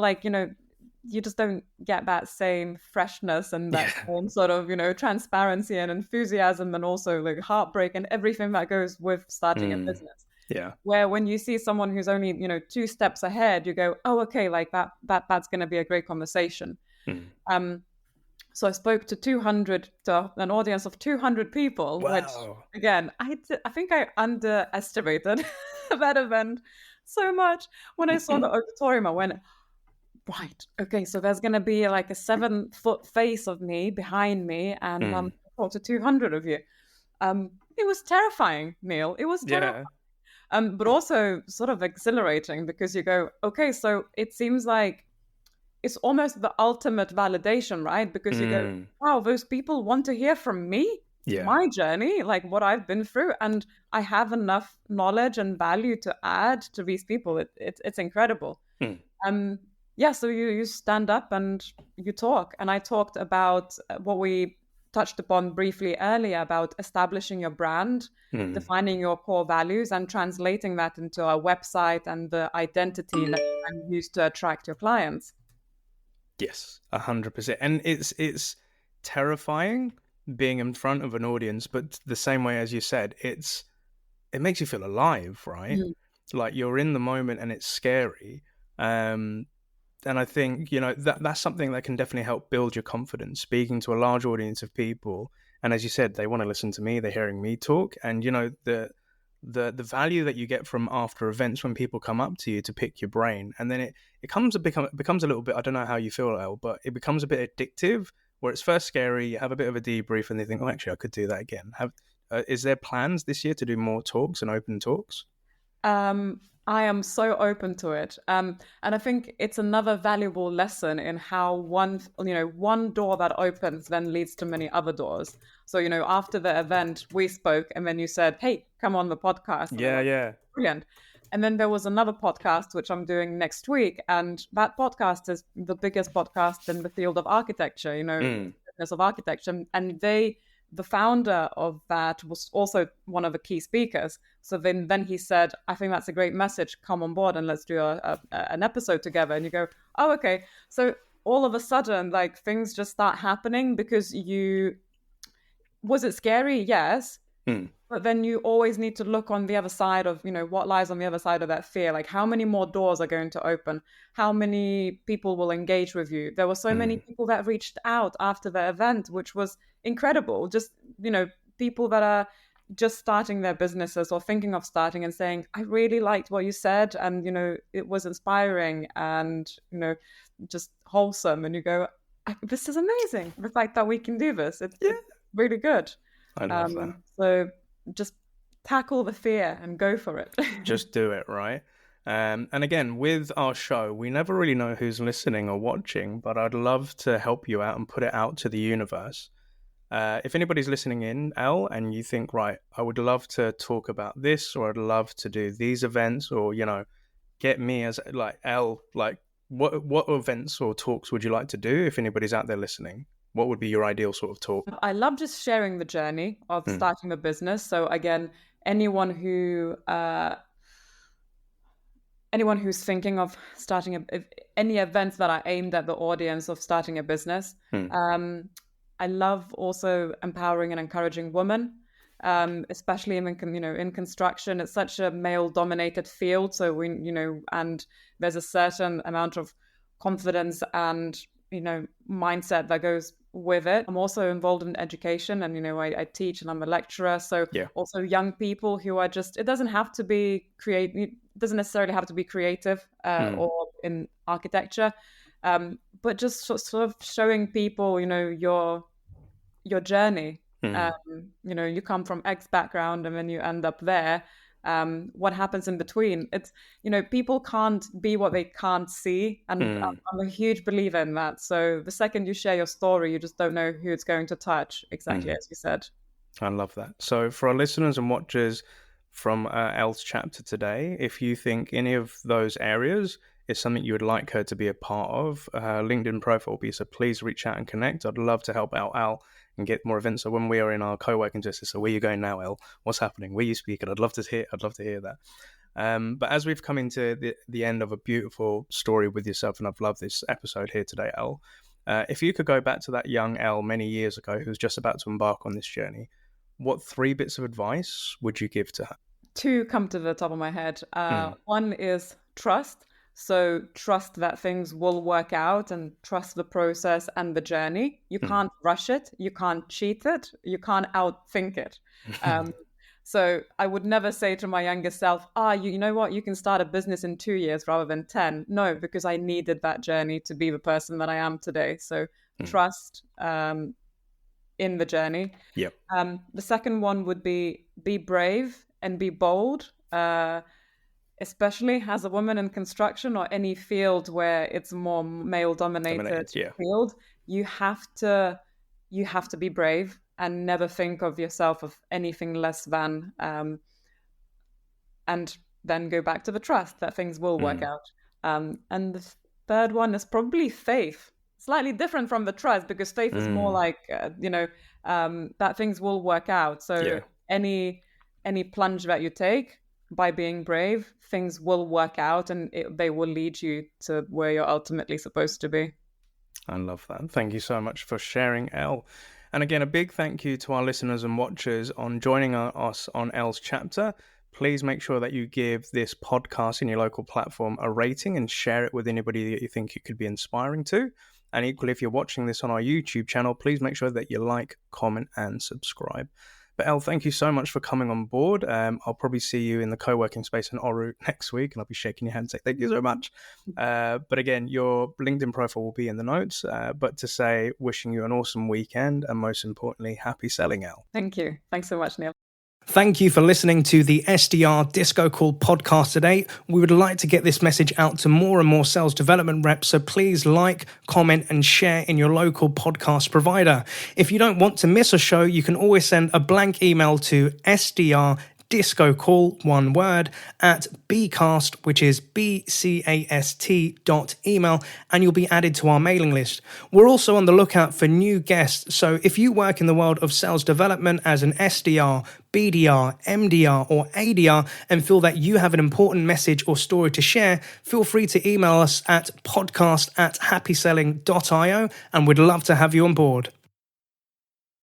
you just don't get that same freshness and that same sort of, transparency and enthusiasm, and also heartbreak and everything that goes with starting a business. Yeah. Where when you see someone who's only, 2 steps ahead, you go, oh, okay, that's going to be a great conversation. So I spoke to an audience of 200 people, wow. which, again, I think I underestimated that event so much. When I saw the auditorium, I went, right, okay, so there's going to be a 7-foot face of me behind me, and I'm talk to 200 of you. It was terrifying, Neil. It was terrifying. But also sort of exhilarating, because you go, okay, so it seems like it's almost the ultimate validation, right? Because you go, wow, those people want to hear from me, my journey, what I've been through, and I have enough knowledge and value to add to these people. It's incredible. So you stand up and you talk, and I talked about what we touched upon briefly earlier about establishing your brand, defining your core values, and translating that into a website and the identity that you can use to attract your clients. Yes, 100%. And it's terrifying being in front of an audience, but the same way as you said, it makes you feel alive, right? You're in the moment, and it's scary. And I think, that's something that can definitely help build your confidence, speaking to a large audience of people. And as you said, they want to listen to me, they're hearing me talk. And, the value that you get from after events when people come up to you to pick your brain, and then it becomes a little bit, I don't know how you feel, Elle, but it becomes a bit addictive, where it's first scary, you have a bit of a debrief, and they think, oh, actually, I could do that again. Is there plans this year to do more talks and open talks? I am so open to it. And I think it's another valuable lesson in how one door that opens then leads to many other doors. So, after the event, we spoke, and then you said, hey, come on the podcast. Yeah. Brilliant. And then there was another podcast, which I'm doing next week. And that podcast is the biggest podcast in the field of architecture, business of architecture. And the founder of that was also one of the key speakers. So then he said, I think that's a great message. Come on board and let's do an episode together. And you go, oh, okay. So all of a sudden, things just start happening, because was it scary? Yes. Mm. But then you always need to look on the other side of, what lies on the other side of that fear. Like, how many more doors are going to open? How many people will engage with you? There were so many people that reached out after the event, which was incredible. Just, people that are just starting their businesses or thinking of starting and saying, I really liked what you said. And, it was inspiring and, just wholesome. And you go, this is amazing. The fact that we can do this. It's really good. I love that. So just tackle the fear and go for it. Just do it, right? And again, with our show, we never really know who's listening or watching, but I'd love to help you out and put it out to the universe. If anybody's listening in, Elle, and you think, right, I would love to talk about this, or I'd love to do these events, or, get me as like Elle, like what events or talks would you like to do if anybody's out there listening? What would be your ideal sort of talk? I love just sharing the journey of starting a business. So again, anyone who's thinking of starting any events that are aimed at the audience of starting a business. I love also empowering and encouraging women, especially in construction. It's such a male-dominated field, so and there's a certain amount of confidence and mindset that goes with it. I'm also involved in education, and I teach and I'm a lecturer. So also young people who are just, it doesn't necessarily have to be creative or in architecture, but just sort of showing people your journey. You come from X background and then you end up there. What happens in between? It's, people can't be what they can't see. And I'm a huge believer in that. So the second you share your story, you just don't know who it's going to touch, exactly as you said. I love that. So for our listeners and watchers from Elle's chapter today, if you think any of those areas is something you would like her to be a part of, her LinkedIn profile will be, so please reach out and connect. I'd love to help out Elle and get more events. So when we are in our co-working justice, so where are you going now, Elle? What's happening? Where are you speaking? I'd love to hear that. But as we've come into the end of a beautiful story with yourself, and I've loved this episode here today, Elle, if you could go back to that young Elle many years ago who's just about to embark on this journey, what 3 bits of advice would you give to her? 2 come to the top of my head. One is trust. So trust that things will work out and trust the process and the journey. You can't rush it. You can't cheat it. You can't outthink it. So I would never say to my younger self, you know what, you can start a business in 2 years rather than 10. No, because I needed that journey to be the person that I am today. So trust in the journey. Yep. The second one would be brave and be bold. Especially as a woman in construction or any field where it's more male-dominated field, you have to be brave and never think of yourself of anything less than, and then go back to the trust that things will work out. And the third one is probably faith. Slightly different from the trust, because faith is more like, that things will work out. So any plunge that you take, by being brave, things will work out and they will lead you to where you're ultimately supposed to be. I love that. Thank you so much for sharing, Elle. And again, a big thank you to our listeners and watchers on joining us on Elle's chapter. Please make sure that you give this podcast in your local platform a rating and share it with anybody that you think it could be inspiring to. And equally, if you're watching this on our YouTube channel, please make sure that you like, comment, and subscribe. But Elle, thank you so much for coming on board. I'll probably see you in the co-working space in Oru next week, and I'll be shaking your hand and say thank you so much. But again, your LinkedIn profile will be in the notes. But to say, wishing you an awesome weekend, and most importantly, happy selling, Elle. Thank you. Thanks so much, Neil. Thank you for listening to the SDR DiscoCall podcast today. We would like to get this message out to more and more sales development reps, so please like, comment, and share in your local podcast provider. If you don't want to miss a show, you can always send a blank email to SDR DiscoCall, one word, at bcast, which is bcast.email, and you'll be added to our mailing list. We're also on the lookout for new guests, so if you work in the world of sales development as an SDR, BDR, MDR, or ADR, and feel that you have an important message or story to share, feel free to email us at podcast@happyselling.io, and we'd love to have you on board.